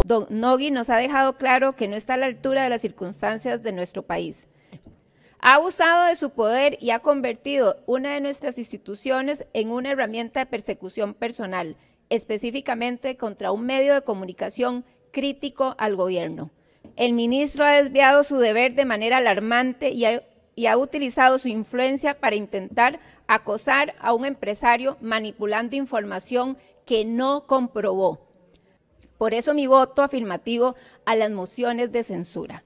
Don Nogui nos ha dejado claro que no está a la altura de las circunstancias de nuestro país. Ha abusado de su poder y ha convertido una de nuestras instituciones en una herramienta de persecución personal, específicamente contra un medio de comunicación crítico al gobierno. El ministro ha desviado su deber de manera alarmante y ha utilizado su influencia para intentar acosar a un empresario manipulando información que no comprobó. Por eso mi voto afirmativo a las mociones de censura.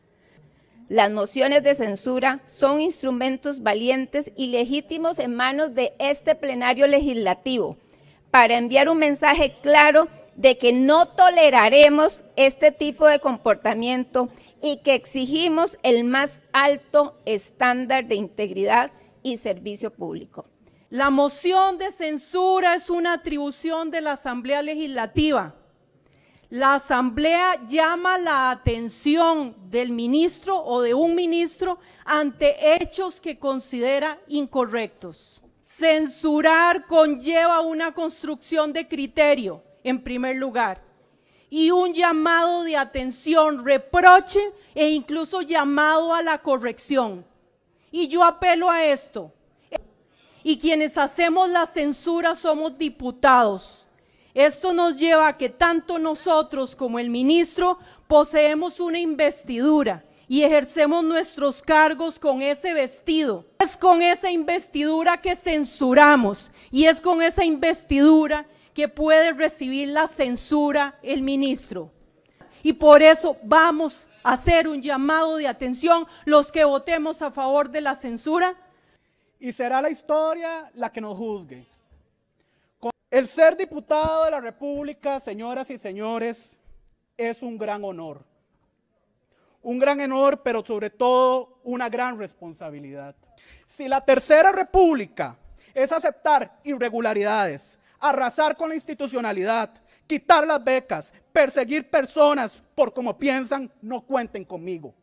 Las mociones de censura son instrumentos valientes y legítimos en manos de este plenario legislativo para enviar un mensaje claro de que no toleraremos este tipo de comportamiento y que exigimos el más alto estándar de integridad y servicio público. La moción de censura es una atribución de la Asamblea Legislativa. La Asamblea llama la atención del ministro o de un ministro ante hechos que considera incorrectos. Censurar conlleva una construcción de criterio, en primer lugar, y un llamado de atención, reproche e incluso llamado a la corrección. Y yo apelo a esto. Y quienes hacemos la censura somos diputados. Esto nos lleva a que tanto nosotros como el ministro poseemos una investidura y ejercemos nuestros cargos con ese vestido. Es con esa investidura que censuramos y es con esa investidura que puede recibir la censura el ministro. Y por eso vamos a hacer un llamado de atención los que votemos a favor de la censura. Y será la historia la que nos juzgue. El ser diputado de la República, señoras y señores, es un gran honor. Un gran honor, pero sobre todo una gran responsabilidad. Si la Tercera República es aceptar irregularidades, arrasar con la institucionalidad, quitar las becas, perseguir personas por cómo piensan, no cuenten conmigo.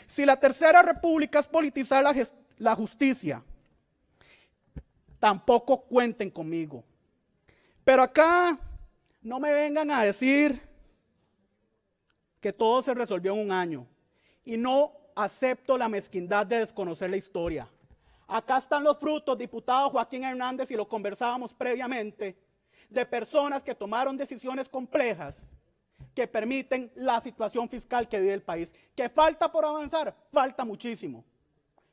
Si la Tercera República es politizar la justicia, tampoco cuenten conmigo. Pero acá no me vengan a decir que todo se resolvió en un año y no acepto la mezquindad de desconocer la historia. Acá están los frutos, diputado Joaquín Hernández, y lo conversábamos previamente, de personas que tomaron decisiones complejas que permiten la situación fiscal que vive el país. ¿Que falta por avanzar? Falta muchísimo.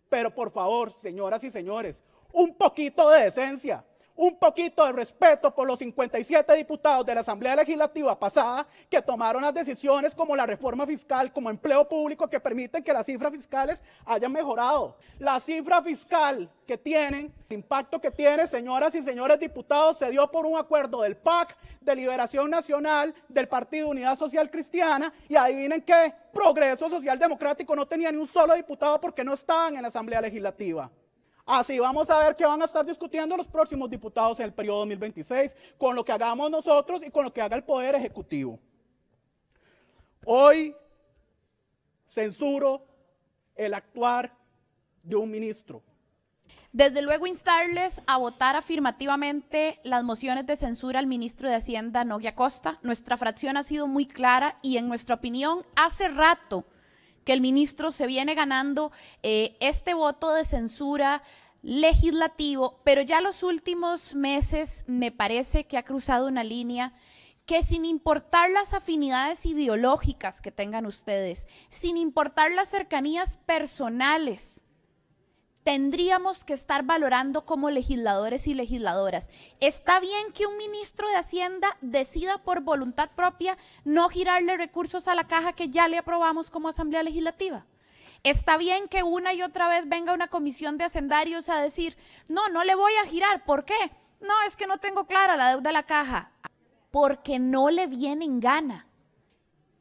Pero por favor, señoras y señores, un poquito de decencia. Un poquito de respeto por los 57 diputados de la Asamblea Legislativa pasada que tomaron las decisiones como la reforma fiscal, como empleo público, que permiten que las cifras fiscales hayan mejorado. La cifra fiscal que tienen, el impacto que tiene, señoras y señores diputados, se dio por un acuerdo del PAC, de Liberación Nacional, del Partido Unidad Social Cristiana, y adivinen qué, Progreso Social Democrático no tenía ni un solo diputado porque no estaban en la Asamblea Legislativa. Así vamos a ver qué van a estar discutiendo los próximos diputados en el periodo 2026, con lo que hagamos nosotros y con lo que haga el Poder Ejecutivo. Hoy censuro el actuar de un ministro. Desde luego instarles a votar afirmativamente las mociones de censura al ministro de Hacienda, Nogui Acosta. Nuestra fracción ha sido muy clara y en nuestra opinión hace rato que el ministro se viene ganando este voto de censura legislativo, pero ya los últimos meses me parece que ha cruzado una línea que, sin importar las afinidades ideológicas que tengan ustedes, sin importar las cercanías personales, tendríamos que estar valorando como legisladores y legisladoras. Está bien que un ministro de Hacienda decida por voluntad propia no girarle recursos a la caja que ya le aprobamos como Asamblea Legislativa. Está bien que una y otra vez venga una comisión de hacendarios a decir, no, no le voy a girar. ¿Por qué? No, es que no tengo clara la deuda de la caja. Porque no le viene en gana.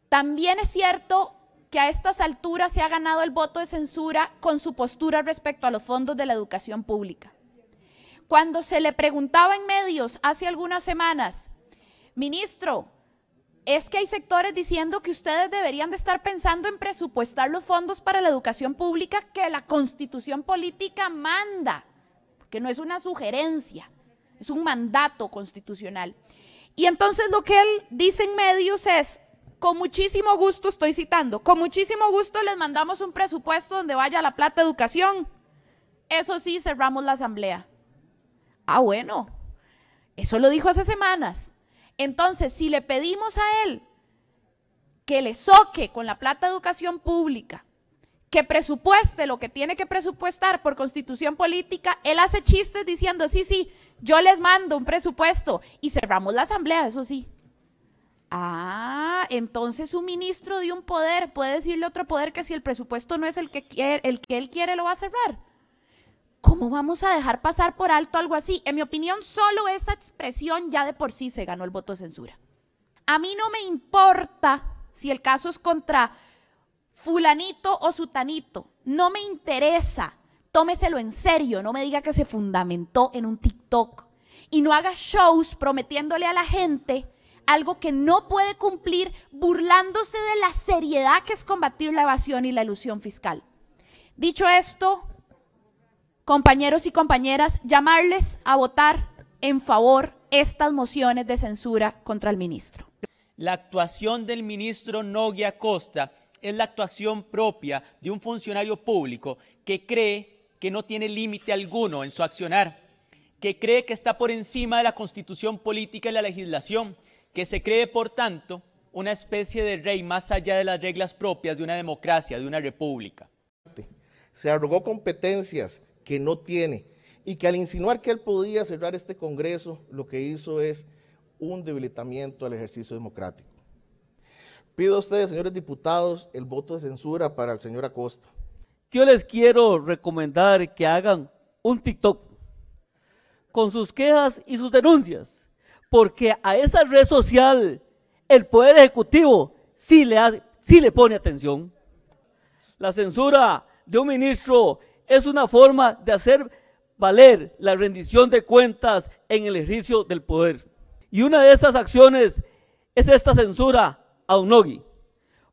También es cierto que a estas alturas se ha ganado el voto de censura con su postura respecto a los fondos de la educación pública. Cuando se le preguntaba en medios hace algunas semanas, ministro, es que hay sectores diciendo que ustedes deberían de estar pensando en presupuestar los fondos para la educación pública que la Constitución política manda, porque no es una sugerencia, es un mandato constitucional. Y entonces lo que él dice en medios es, con muchísimo gusto, estoy citando, con muchísimo gusto les mandamos un presupuesto donde vaya la plata de educación. Eso sí, cerramos la asamblea. Ah, bueno, eso lo dijo hace semanas. Entonces, si le pedimos a él que le soque con la plata de educación pública, que presupueste lo que tiene que presupuestar por constitución política, él hace chistes diciendo, sí, yo les mando un presupuesto y cerramos la asamblea, eso sí. Ah, entonces un ministro de un poder puede decirle a otro poder que si el presupuesto no es el que él quiere, lo va a cerrar. ¿Cómo vamos a dejar pasar por alto algo así? En mi opinión, solo esa expresión ya de por sí se ganó el voto de censura. A mí no me importa si el caso es contra fulanito o sutanito, no me interesa, tómeselo en serio, no me diga que se fundamentó en un TikTok y no haga shows prometiéndole a la gente algo que no puede cumplir, burlándose de la seriedad que es combatir la evasión y la elusión fiscal. Dicho esto, compañeros y compañeras, llamarles a votar en favor estas mociones de censura contra el ministro. La actuación del ministro Nogui Acosta es la actuación propia de un funcionario público que cree que no tiene límite alguno en su accionar, que cree que está por encima de la constitución política y la legislación, que se cree, por tanto, una especie de rey más allá de las reglas propias de una democracia, de una república. Se arrogó competencias que no tiene y que al insinuar que él podía cerrar este Congreso, lo que hizo es un debilitamiento al ejercicio democrático. Pido a ustedes, señores diputados, el voto de censura para el señor Acosta. Yo les quiero recomendar que hagan un TikTok con sus quejas y sus denuncias, porque a esa red social el Poder Ejecutivo sí le pone atención. La censura de un ministro es una forma de hacer valer la rendición de cuentas en el ejercicio del poder. Y una de esas acciones es esta censura a don Nogui,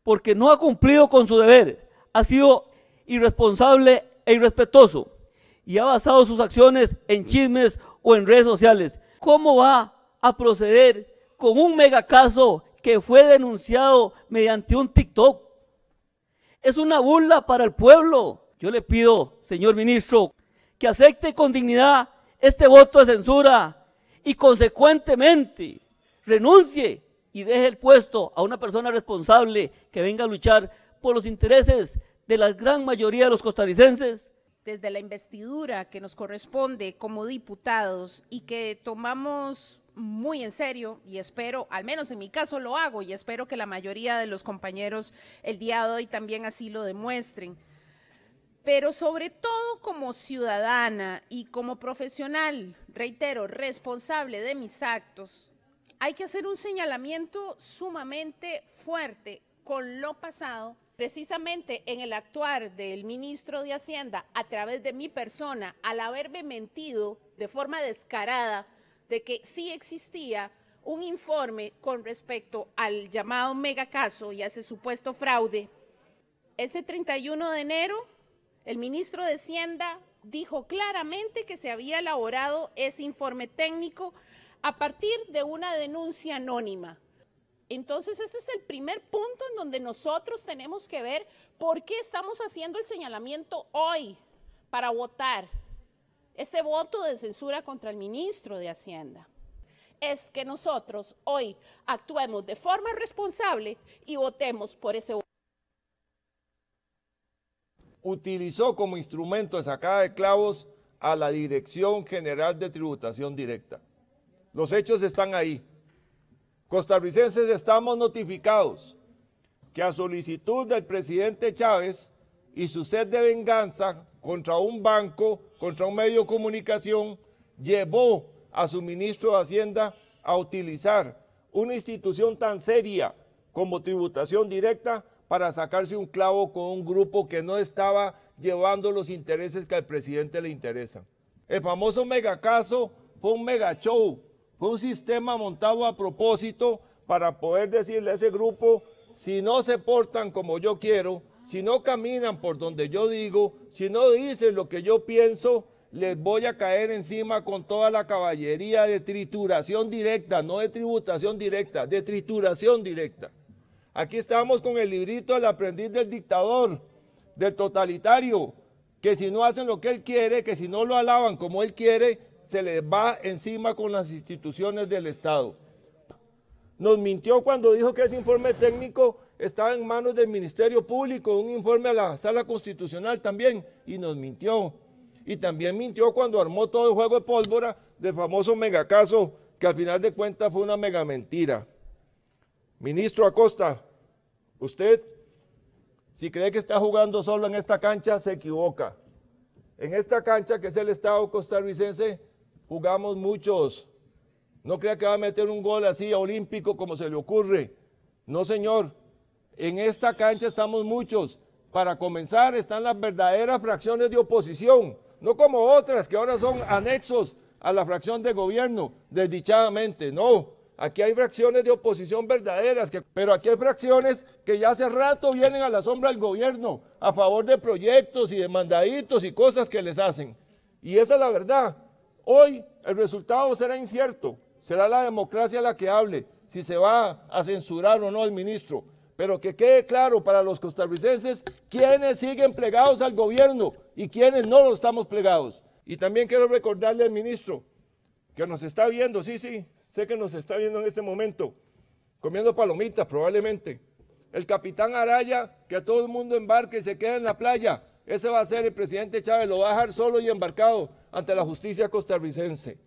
porque no ha cumplido con su deber, ha sido irresponsable e irrespetuoso y ha basado sus acciones en chismes o en redes sociales. ¿Cómo va a proceder con un megacaso que fue denunciado mediante un TikTok? Es una burla para el pueblo. Yo le pido, señor ministro, que acepte con dignidad este voto de censura y consecuentemente renuncie y deje el puesto a una persona responsable que venga a luchar por los intereses de la gran mayoría de los costarricenses. Desde la investidura que nos corresponde como diputados y que tomamos muy en serio, y espero, al menos en mi caso lo hago, y espero que la mayoría de los compañeros el día de hoy también así lo demuestren, pero sobre todo como ciudadana y como profesional, reitero, responsable de mis actos, hay que hacer un señalamiento sumamente fuerte con lo pasado, precisamente en el actuar del ministro de Hacienda a través de mi persona, al haberme mentido de forma descarada de que sí existía un informe con respecto al llamado megacaso y a ese supuesto fraude. Ese 31 de enero, el ministro de Hacienda dijo claramente que se había elaborado ese informe técnico a partir de una denuncia anónima. Entonces, este es el primer punto en donde nosotros tenemos que ver por qué estamos haciendo el señalamiento hoy para votar este voto de censura contra el ministro de Hacienda. Es que nosotros hoy actuemos de forma responsable y votemos por ese voto. Utilizó como instrumento de sacada de clavos a la Dirección General de Tributación Directa. Los hechos están ahí. Costarricenses estamos notificados que a solicitud del presidente Chávez y su sed de venganza contra un banco, contra un medio de comunicación, llevó a su ministro de Hacienda a utilizar una institución tan seria como tributación directa para sacarse un clavo con un grupo que no estaba llevando los intereses que al presidente le interesan. El famoso megacaso fue un mega show, fue un sistema montado a propósito para poder decirle a ese grupo, si no se portan como yo quiero, si no caminan por donde yo digo, si no dicen lo que yo pienso, les voy a caer encima con toda la caballería de trituración directa, no de tributación directa, de trituración directa. Aquí estamos con el librito del aprendiz del dictador, del totalitario, que si no hacen lo que él quiere, que si no lo alaban como él quiere, se les va encima con las instituciones del Estado. Nos mintió cuando dijo que ese informe técnico estaba en manos del Ministerio Público, un informe a la Sala Constitucional también, y nos mintió. Y también mintió cuando armó todo el juego de pólvora del famoso megacaso, que al final de cuentas fue una mega mentira. Ministro Acosta, usted, si cree que está jugando solo en esta cancha, se equivoca. En esta cancha, que es el Estado costarricense, jugamos muchos. No crea que va a meter un gol así olímpico como se le ocurre. No, señor. En esta cancha estamos muchos. Para comenzar, están las verdaderas fracciones de oposición, no como otras que ahora son anexos a la fracción de gobierno, desdichadamente. No, aquí hay fracciones de oposición verdaderas, pero aquí hay fracciones que ya hace rato vienen a la sombra del gobierno, a favor de proyectos y de mandaditos y cosas que les hacen. Y esa es la verdad. Hoy el resultado será incierto, será la democracia la que hable, si se va a censurar o no al ministro. Pero que quede claro para los costarricenses quiénes siguen plegados al gobierno y quiénes no lo estamos plegados. Y también quiero recordarle al ministro que nos está viendo, sí, sé que nos está viendo en este momento, comiendo palomitas probablemente. El capitán Araya, que a todo el mundo embarque y se quede en la playa, ese va a ser el presidente Chávez, lo va a dejar solo y embarcado ante la justicia costarricense.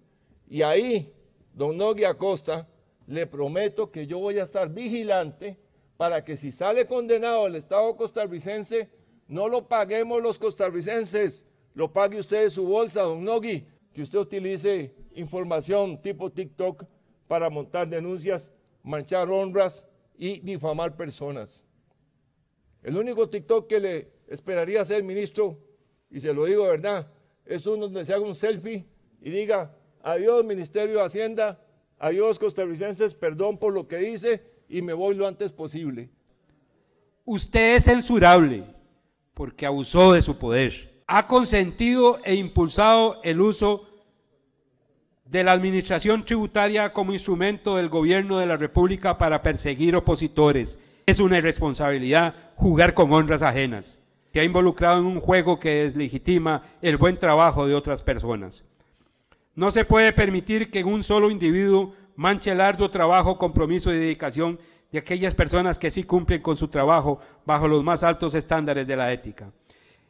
Y ahí, don Nogui Acosta, le prometo que yo voy a estar vigilante para que si sale condenado el Estado costarricense, no lo paguemos los costarricenses, lo pague usted de su bolsa, don Nogui, que usted utilice información tipo TikTok para montar denuncias, manchar honras y difamar personas. El único TikTok que le esperaría hacer, ministro, y se lo digo de verdad, es uno donde se haga un selfie y diga, adiós Ministerio de Hacienda, adiós costarricenses, perdón por lo que hice, y me voy lo antes posible. Usted es censurable porque abusó de su poder. Ha consentido e impulsado el uso de la administración tributaria como instrumento del gobierno de la República para perseguir opositores. Es una irresponsabilidad jugar con honras ajenas. Se ha involucrado en un juego que deslegitima el buen trabajo de otras personas. No se puede permitir que un solo individuo manche el arduo trabajo, compromiso y dedicación de aquellas personas que sí cumplen con su trabajo bajo los más altos estándares de la ética.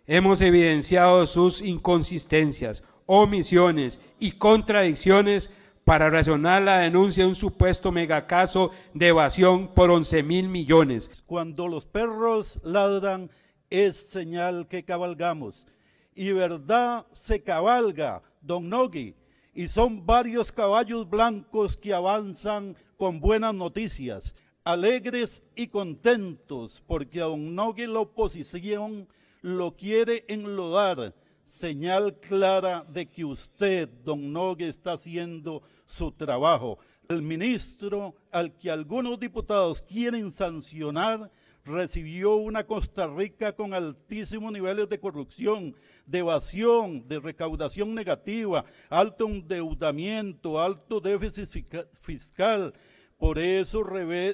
Hemos evidenciado sus inconsistencias, omisiones y contradicciones para razonar la denuncia de un supuesto megacaso de evasión por 11.000 millones. Cuando los perros ladran es señal que cabalgamos, y verdad se cabalga, don Nogui, y son varios caballos blancos que avanzan con buenas noticias, alegres y contentos, porque a don Nogui la oposición lo quiere enlodar, señal clara de que usted, don Nogui, está haciendo su trabajo. El ministro al que algunos diputados quieren sancionar recibió una Costa Rica con altísimos niveles de corrupción, de evasión, de recaudación negativa, alto endeudamiento, alto déficit fiscal. Por eso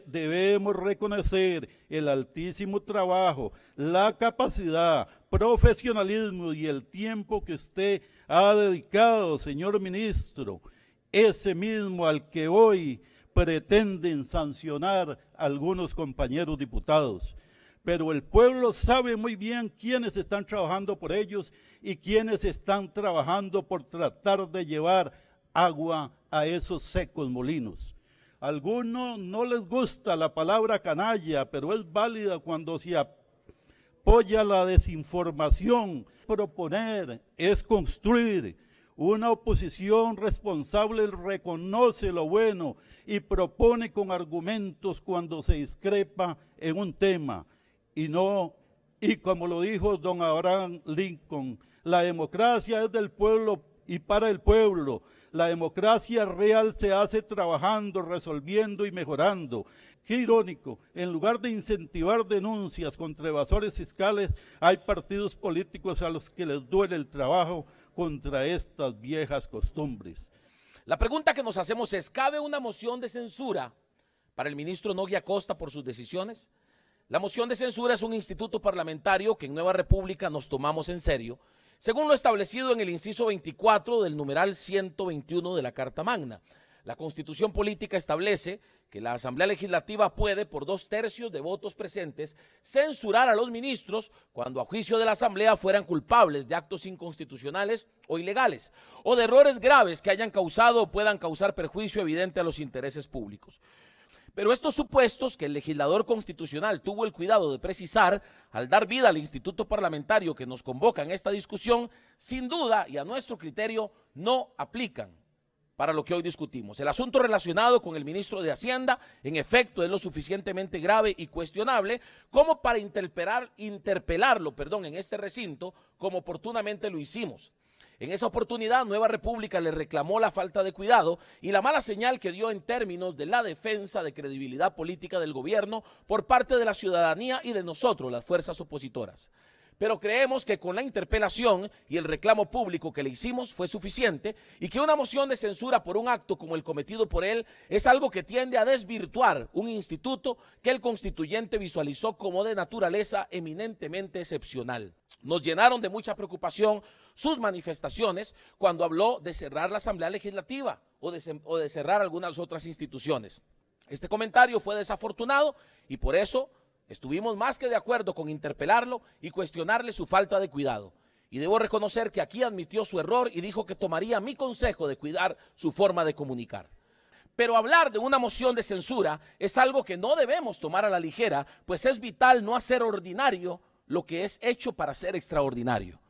debemos reconocer el altísimo trabajo, la capacidad, profesionalismo y el tiempo que usted ha dedicado, señor ministro, ese mismo al que hoy pretenden sancionar algunos compañeros diputados. Pero el pueblo sabe muy bien quiénes están trabajando por ellos y quiénes están trabajando por tratar de llevar agua a esos secos molinos. A algunos no les gusta la palabra canalla, pero es válida cuando se apoya la desinformación. Proponer es construir. Una oposición responsable reconoce lo bueno y propone con argumentos cuando se discrepa en un tema. Y como lo dijo don Abraham Lincoln, la democracia es del pueblo y para el pueblo. La democracia real se hace trabajando, resolviendo y mejorando. Qué irónico, en lugar de incentivar denuncias contra evasores fiscales, hay partidos políticos a los que les duele el trabajo contra estas viejas costumbres. La pregunta que nos hacemos es, ¿cabe una moción de censura para el ministro Nogui Acosta por sus decisiones? La moción de censura es un instituto parlamentario que en Nueva República nos tomamos en serio, según lo establecido en el inciso 24 del numeral 121 de la Carta Magna. La Constitución Política establece que la Asamblea Legislativa puede, por 2/3 de votos presentes, censurar a los ministros cuando a juicio de la Asamblea fueran culpables de actos inconstitucionales o ilegales, o de errores graves que hayan causado o puedan causar perjuicio evidente a los intereses públicos. Pero estos supuestos que el legislador constitucional tuvo el cuidado de precisar al dar vida al instituto parlamentario que nos convoca en esta discusión, sin duda y a nuestro criterio no aplican para lo que hoy discutimos. El asunto relacionado con el ministro de Hacienda, en efecto, es lo suficientemente grave y cuestionable como para interpelarlo en este recinto, como oportunamente lo hicimos. En esa oportunidad, Nueva República le reclamó la falta de cuidado y la mala señal que dio en términos de la defensa de credibilidad política del gobierno por parte de la ciudadanía y de nosotros, las fuerzas opositoras. Pero creemos que con la interpelación y el reclamo público que le hicimos fue suficiente y que una moción de censura por un acto como el cometido por él es algo que tiende a desvirtuar un instituto que el constituyente visualizó como de naturaleza eminentemente excepcional. Nos llenaron de mucha preocupación sus manifestaciones cuando habló de cerrar la Asamblea Legislativa o de cerrar algunas otras instituciones. Este comentario fue desafortunado y por eso estuvimos más que de acuerdo con interpelarlo y cuestionarle su falta de cuidado. Y debo reconocer que aquí admitió su error y dijo que tomaría mi consejo de cuidar su forma de comunicar. Pero hablar de una moción de censura es algo que no debemos tomar a la ligera, pues es vital no hacer ordinario lo que es hecho para ser extraordinario.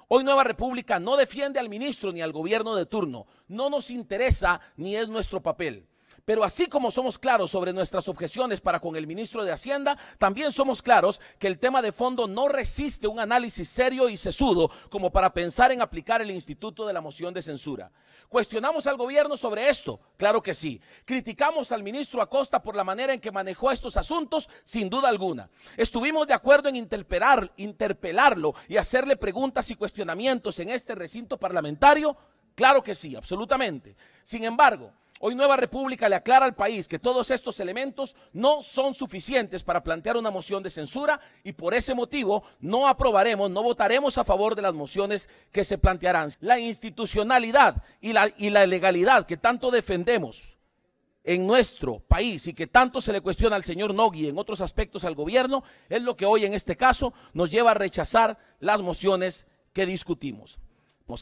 Hoy Nueva República no defiende al ministro ni al gobierno de turno, no nos interesa ni es nuestro papel. Pero así como somos claros sobre nuestras objeciones para con el ministro de Hacienda, también somos claros que el tema de fondo no resiste un análisis serio y sesudo como para pensar en aplicar el instituto de la moción de censura. ¿Cuestionamos al gobierno sobre esto? Claro que sí. ¿Criticamos al ministro Acosta por la manera en que manejó estos asuntos? Sin duda alguna. ¿Estuvimos de acuerdo en interpelarlo y hacerle preguntas y cuestionamientos en este recinto parlamentario? Claro que sí, absolutamente. Sin embargo, hoy Nueva República le aclara al país que todos estos elementos no son suficientes para plantear una moción de censura y por ese motivo no votaremos a favor de las mociones que se plantearán. La institucionalidad y la legalidad que tanto defendemos en nuestro país y que tanto se le cuestiona al señor Nogui y en otros aspectos al gobierno es lo que hoy en este caso nos lleva a rechazar las mociones que discutimos.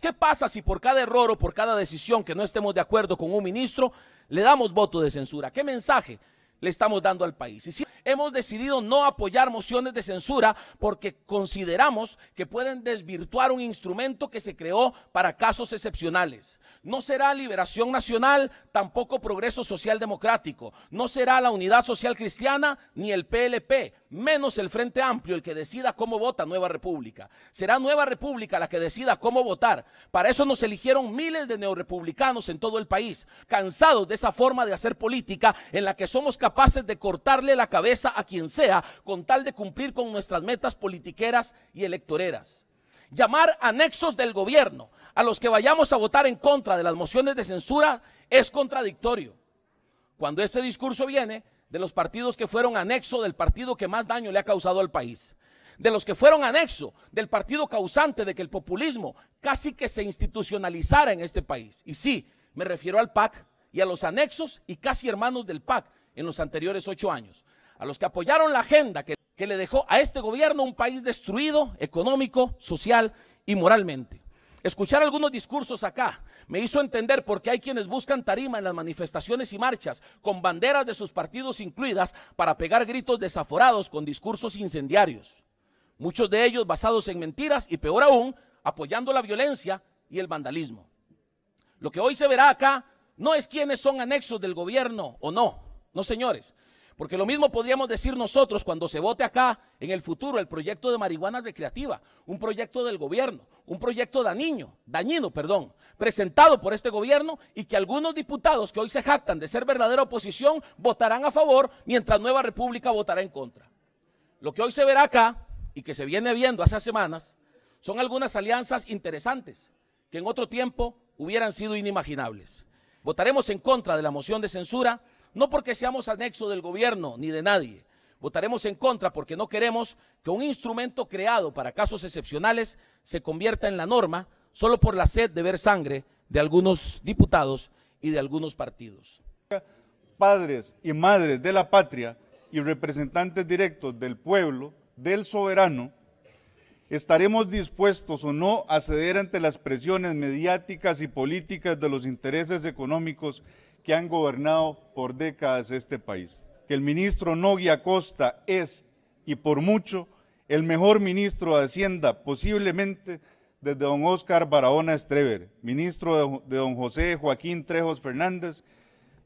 ¿Qué pasa si por cada error o por cada decisión que no estemos de acuerdo con un ministro le damos voto de censura? ¿Qué mensaje le estamos dando al país? Y si hemos decidido no apoyar mociones de censura porque consideramos que pueden desvirtuar un instrumento que se creó para casos excepcionales. No será Liberación Nacional, tampoco Progreso Social Democrático, no será la Unidad Social Cristiana ni el PLP, menos el Frente Amplio el que decida cómo vota Nueva República. Será Nueva República la que decida cómo votar. Para eso nos eligieron miles de neorepublicanos en todo el país, cansados de esa forma de hacer política en la que somos capaces de cortarle la cabeza a quien sea con tal de cumplir con nuestras metas politiqueras y electoreras. Llamar anexos del gobierno a los que vayamos a votar en contra de las mociones de censura es contradictorio. Cuando este discurso viene de los partidos que fueron anexo del partido que más daño le ha causado al país, de los que fueron anexo del partido causante de que el populismo casi que se institucionalizara en este país. Y sí, me refiero al PAC y a los anexos y casi hermanos del PAC en los anteriores 8 años, a los que apoyaron la agenda que le dejó a este gobierno un país destruido económico, social y moralmente. Escuchar algunos discursos acá me hizo entender por qué hay quienes buscan tarima en las manifestaciones y marchas con banderas de sus partidos incluidas para pegar gritos desaforados con discursos incendiarios. Muchos de ellos basados en mentiras y peor aún, apoyando la violencia y el vandalismo. Lo que hoy se verá acá no es quiénes son anexos del gobierno o no, no señores. Porque lo mismo podríamos decir nosotros cuando se vote acá en el futuro el proyecto de marihuana recreativa, un proyecto del gobierno, un proyecto dañino, presentado por este gobierno y que algunos diputados que hoy se jactan de ser verdadera oposición votarán a favor mientras Nueva República votará en contra. Lo que hoy se verá acá y que se viene viendo hace semanas son algunas alianzas interesantes que en otro tiempo hubieran sido inimaginables. Votaremos en contra de la moción de censura. no porque seamos anexo del gobierno ni de nadie. Votaremos en contra porque no queremos que un instrumento creado para casos excepcionales se convierta en la norma solo por la sed de ver sangre de algunos diputados y de algunos partidos. Padres y madres de la patria y representantes directos del pueblo, del soberano, estaremos dispuestos o no a ceder ante las presiones mediáticas y políticas de los intereses económicos que han gobernado por décadas este país. Que el ministro Nogui Acosta es, y por mucho, el mejor ministro de Hacienda, posiblemente desde don Óscar Barahona Estrever, ministro de don José Joaquín Trejos Fernández,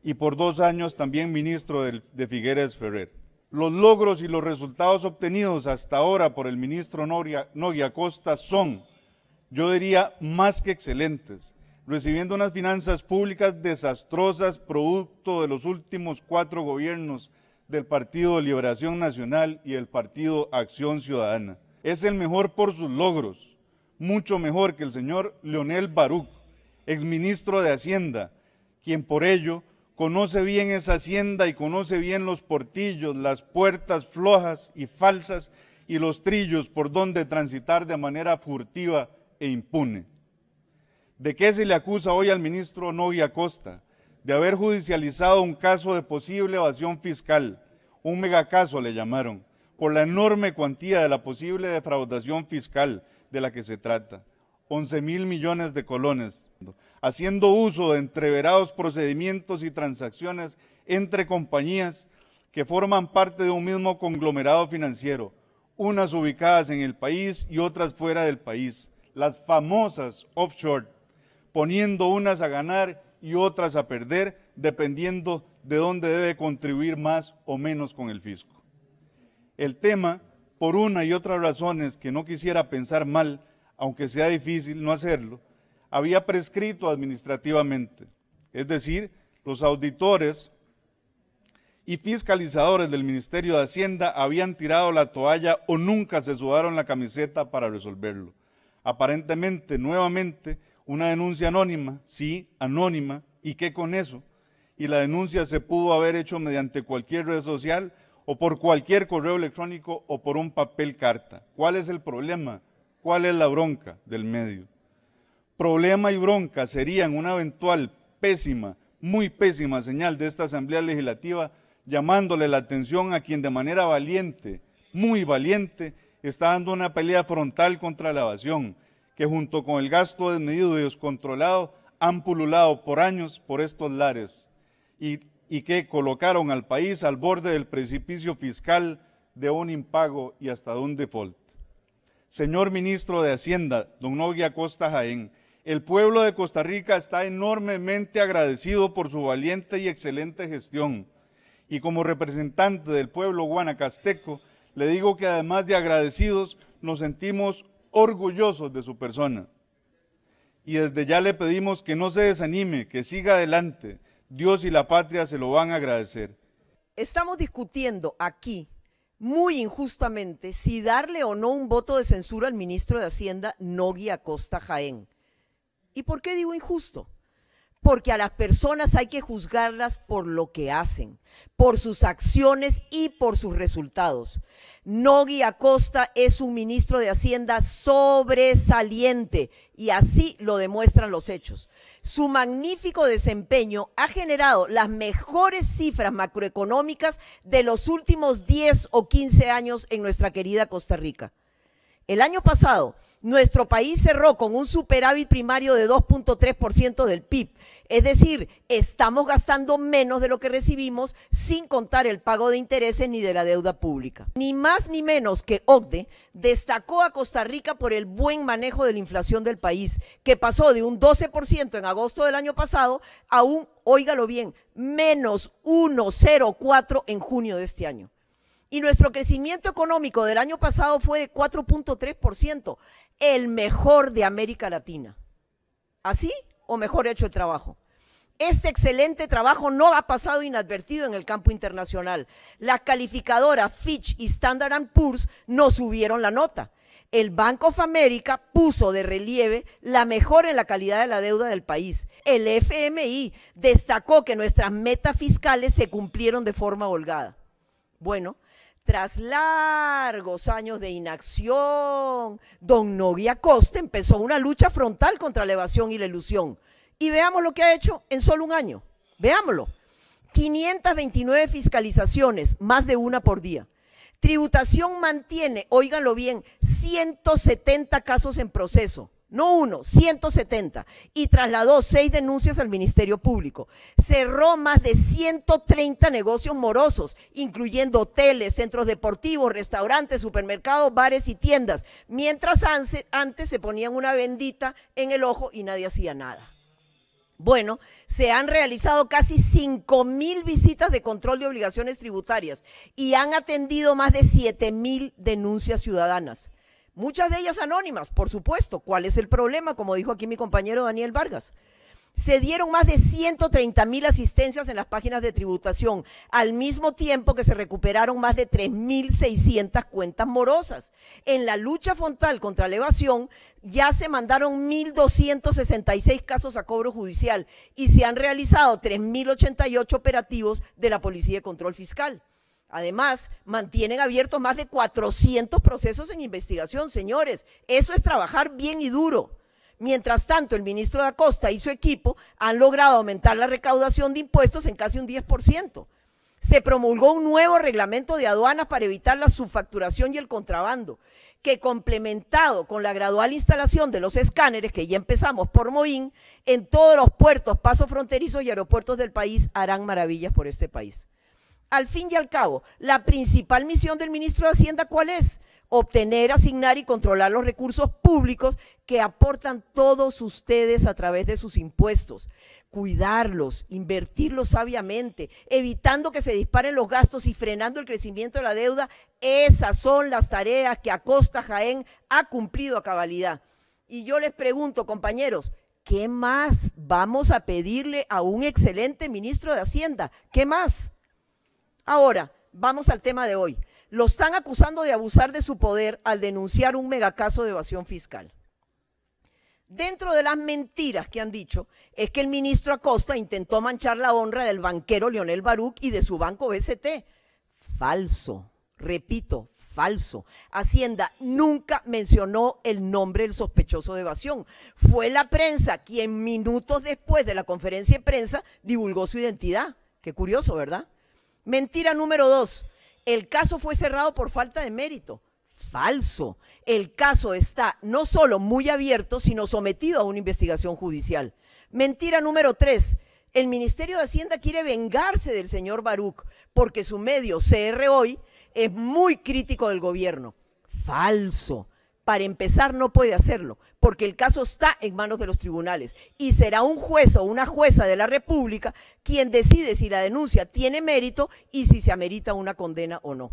y por 2 años también ministro de Figueres Ferrer. Los logros y los resultados obtenidos hasta ahora por el ministro Nogui Acosta son, yo diría, más que excelentes, recibiendo unas finanzas públicas desastrosas producto de los últimos 4 gobiernos del Partido de Liberación Nacional y del Partido Acción Ciudadana. Es el mejor por sus logros, mucho mejor que el señor Leonel Baruch, exministro de Hacienda, quien por ello conoce bien esa hacienda y conoce bien los portillos, las puertas flojas y falsas y los trillos por donde transitar de manera furtiva e impune. ¿De qué se le acusa hoy al ministro Nogui Acosta? De haber judicializado un caso de posible evasión fiscal, un megacaso le llamaron, por la enorme cuantía de la posible defraudación fiscal de la que se trata, 11.000 millones de colones, haciendo uso de entreverados procedimientos y transacciones entre compañías que forman parte de un mismo conglomerado financiero, unas ubicadas en el país y otras fuera del país, las famosas offshore, poniendo unas a ganar y otras a perder, dependiendo de dónde debe contribuir más o menos con el fisco. El tema, por una y otras razones que no quisiera pensar mal, aunque sea difícil no hacerlo, había prescrito administrativamente, es decir, los auditores y fiscalizadores del Ministerio de Hacienda habían tirado la toalla o nunca se sudaron la camiseta para resolverlo. Aparentemente, nuevamente, una denuncia anónima, sí, anónima, ¿y qué con eso? Y la denuncia se pudo haber hecho mediante cualquier red social o por cualquier correo electrónico o por un papel carta. ¿Cuál es el problema? ¿Cuál es la bronca del medio? Problema y bronca serían una eventual pésima, muy pésima señal de esta Asamblea Legislativa, llamándole la atención a quien de manera valiente, muy valiente, está dando una pelea frontal contra la evasión, que junto con el gasto desmedido y descontrolado han pululado por años por estos lares y que colocaron al país al borde del precipicio fiscal de un impago y hasta de un default. Señor ministro de Hacienda, don Nogui Acosta Jaén, el pueblo de Costa Rica está enormemente agradecido por su valiente y excelente gestión. Y como representante del pueblo guanacasteco, le digo que además de agradecidos, nos sentimos orgullosos de su persona. Y desde ya le pedimos que no se desanime, que siga adelante. Dios y la patria se lo van a agradecer. Estamos discutiendo aquí, muy injustamente, si darle o no un voto de censura al ministro de Hacienda, Nogui Acosta Jaén. ¿Y por qué digo injusto? Porque a las personas hay que juzgarlas por lo que hacen, por sus acciones y por sus resultados. Nogui Acosta es un ministro de Hacienda sobresaliente y así lo demuestran los hechos. Su magnífico desempeño ha generado las mejores cifras macroeconómicas de los últimos 10 o 15 años en nuestra querida Costa Rica. El año pasado, nuestro país cerró con un superávit primario de 2.3% del PIB, es decir, estamos gastando menos de lo que recibimos sin contar el pago de intereses ni de la deuda pública. Ni más ni menos que OCDE destacó a Costa Rica por el buen manejo de la inflación del país, que pasó de un 12% en agosto del año pasado a un, óigalo bien, menos 1,04% en junio de este año. Y nuestro crecimiento económico del año pasado fue de 4.3%, el mejor de América Latina. ¿Así o mejor hecho el trabajo? Este excelente trabajo no ha pasado inadvertido en el campo internacional. Las calificadoras Fitch y Standard & Poor's nos subieron la nota. El Bank of America puso de relieve la mejora en la calidad de la deuda del país. El FMI destacó que nuestras metas fiscales se cumplieron de forma holgada. Bueno, tras largos años de inacción, don Nogui Acosta empezó una lucha frontal contra la evasión y la elusión. Y veamos lo que ha hecho en solo un año. Veámoslo. 529 fiscalizaciones, más de una por día. Tributación mantiene, óiganlo bien, 170 casos en proceso, no uno, 170, y trasladó 6 denuncias al Ministerio Público. Cerró más de 130 negocios morosos, incluyendo hoteles, centros deportivos, restaurantes, supermercados, bares y tiendas, mientras antes se ponían una bendita en el ojo y nadie hacía nada. Bueno, se han realizado casi 5.000 visitas de control de obligaciones tributarias y han atendido más de 7.000 denuncias ciudadanas. Muchas de ellas anónimas, por supuesto. ¿Cuál es el problema? Como dijo aquí mi compañero Daniel Vargas. Se dieron más de 130.000 asistencias en las páginas de tributación, al mismo tiempo que se recuperaron más de 3.600 cuentas morosas. En la lucha frontal contra la evasión ya se mandaron 1.266 casos a cobro judicial y se han realizado 3.088 operativos de la Policía de Control Fiscal. Además, mantienen abiertos más de 400 procesos en investigación, señores. Eso es trabajar bien y duro. Mientras tanto, el ministro da Costa y su equipo han logrado aumentar la recaudación de impuestos en casi un 10%. Se promulgó un nuevo reglamento de aduanas para evitar la subfacturación y el contrabando, que complementado con la gradual instalación de los escáneres, que ya empezamos por Moín, en todos los puertos, pasos fronterizos y aeropuertos del país harán maravillas por este país. Al fin y al cabo, la principal misión del ministro de Hacienda, ¿cuál es? Obtener, asignar y controlar los recursos públicos que aportan todos ustedes a través de sus impuestos, cuidarlos, invertirlos sabiamente, evitando que se disparen los gastos y frenando el crecimiento de la deuda. Esas son las tareas que Acosta Jaén ha cumplido a cabalidad. Y yo les pregunto, compañeros, ¿qué más vamos a pedirle a un excelente ministro de Hacienda? ¿Qué más? Ahora, vamos al tema de hoy. Lo están acusando de abusar de su poder al denunciar un megacaso de evasión fiscal. Dentro de las mentiras que han dicho es que el ministro Acosta intentó manchar la honra del banquero Leonel Baruch y de su banco BCT. Falso, repito, falso. Hacienda nunca mencionó el nombre del sospechoso de evasión. Fue la prensa quien minutos después de la conferencia de prensa divulgó su identidad. Qué curioso, ¿verdad? Mentira número 2. El caso fue cerrado por falta de mérito. Falso. El caso está no solo muy abierto, sino sometido a una investigación judicial. Mentira número 3. El Ministerio de Hacienda quiere vengarse del señor Baruch porque su medio CR Hoy es muy crítico del gobierno. Falso. Para empezar, no puede hacerlo, porque el caso está en manos de los tribunales y será un juez o una jueza de la República quien decide si la denuncia tiene mérito y si se amerita una condena o no.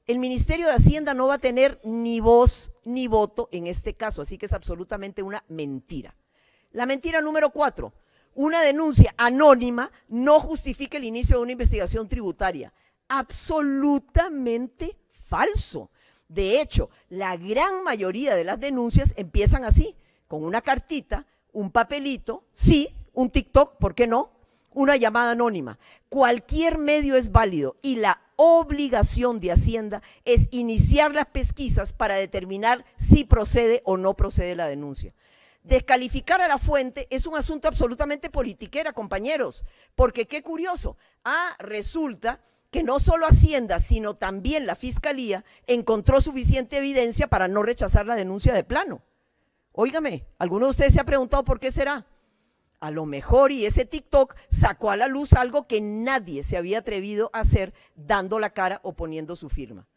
El Ministerio de Hacienda no va a tener ni voz ni voto en este caso, así que es absolutamente una mentira. La mentira número 4, una denuncia anónima no justifica el inicio de una investigación tributaria. Absolutamente falso. De hecho, la gran mayoría de las denuncias empiezan así, con una cartita, un papelito, sí, un TikTok, ¿por qué no? Una llamada anónima. Cualquier medio es válido y la obligación de Hacienda es iniciar las pesquisas para determinar si procede o no procede la denuncia. Descalificar a la fuente es un asunto absolutamente politiquera, compañeros, porque qué curioso, resulta que no solo Hacienda, sino también la Fiscalía encontró suficiente evidencia para no rechazar la denuncia de plano. Óigame, ¿alguno de ustedes se ha preguntado por qué será? A lo mejor y ese TikTok sacó a la luz algo que nadie se había atrevido a hacer dando la cara o poniendo su firma.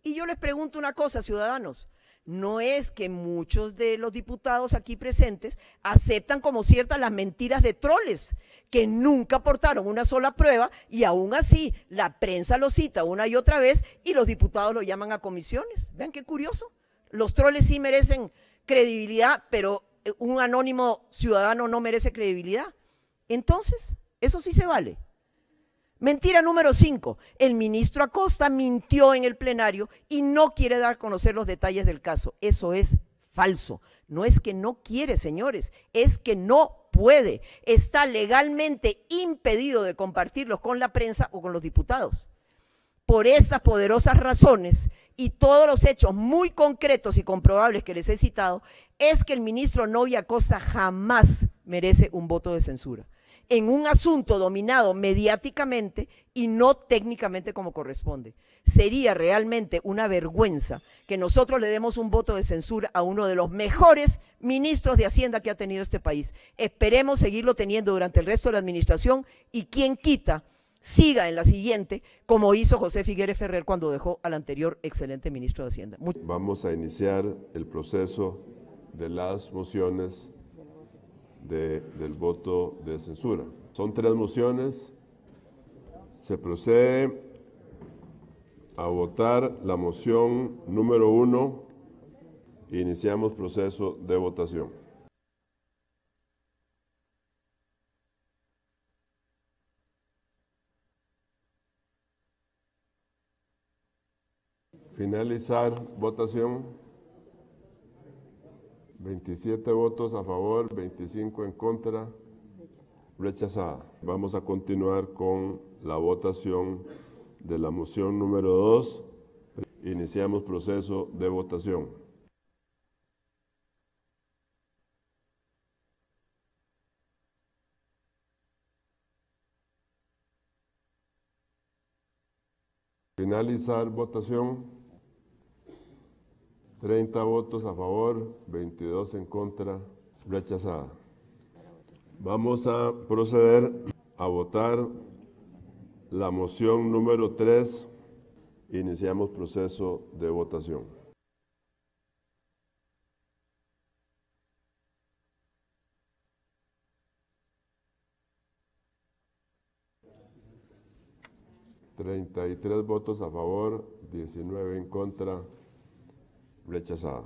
Y yo les pregunto una cosa, ciudadanos, ¿no es que muchos de los diputados aquí presentes aceptan como ciertas las mentiras de troles que nunca aportaron una sola prueba y aún así la prensa lo cita una y otra vez y los diputados lo llaman a comisiones? Vean qué curioso. Los troles sí merecen credibilidad, pero un anónimo ciudadano no merece credibilidad. Entonces, eso sí se vale. Mentira número 5, el ministro Acosta mintió en el plenario y no quiere dar a conocer los detalles del caso. Eso es falso. No es que no quiere, señores, es que no puede. Está legalmente impedido de compartirlos con la prensa o con los diputados. Por estas poderosas razones y todos los hechos muy concretos y comprobables que les he citado, es que el ministro Nogui Acosta jamás merece un voto de censura en un asunto dominado mediáticamente y no técnicamente como corresponde. Sería realmente una vergüenza que nosotros le demos un voto de censura a uno de los mejores ministros de Hacienda que ha tenido este país. Esperemos seguirlo teniendo durante el resto de la administración y quien quita siga en la siguiente, como hizo José Figueres Ferrer cuando dejó al anterior excelente ministro de Hacienda. Vamos a iniciar el proceso de las mociones del voto de censura. Son 3 mociones. Se procede a votar la moción número 1. Iniciamos proceso de votación. Finalizar votación. 27 votos a favor, 25 en contra, rechazada. Vamos a continuar con la votación de la moción número 2. Iniciamos proceso de votación. Finalizar votación. 30 votos a favor, 22 en contra, rechazada. Vamos a proceder a votar la moción número 3. Iniciamos proceso de votación. $33 votos a favor, 19 en contra, rechazada.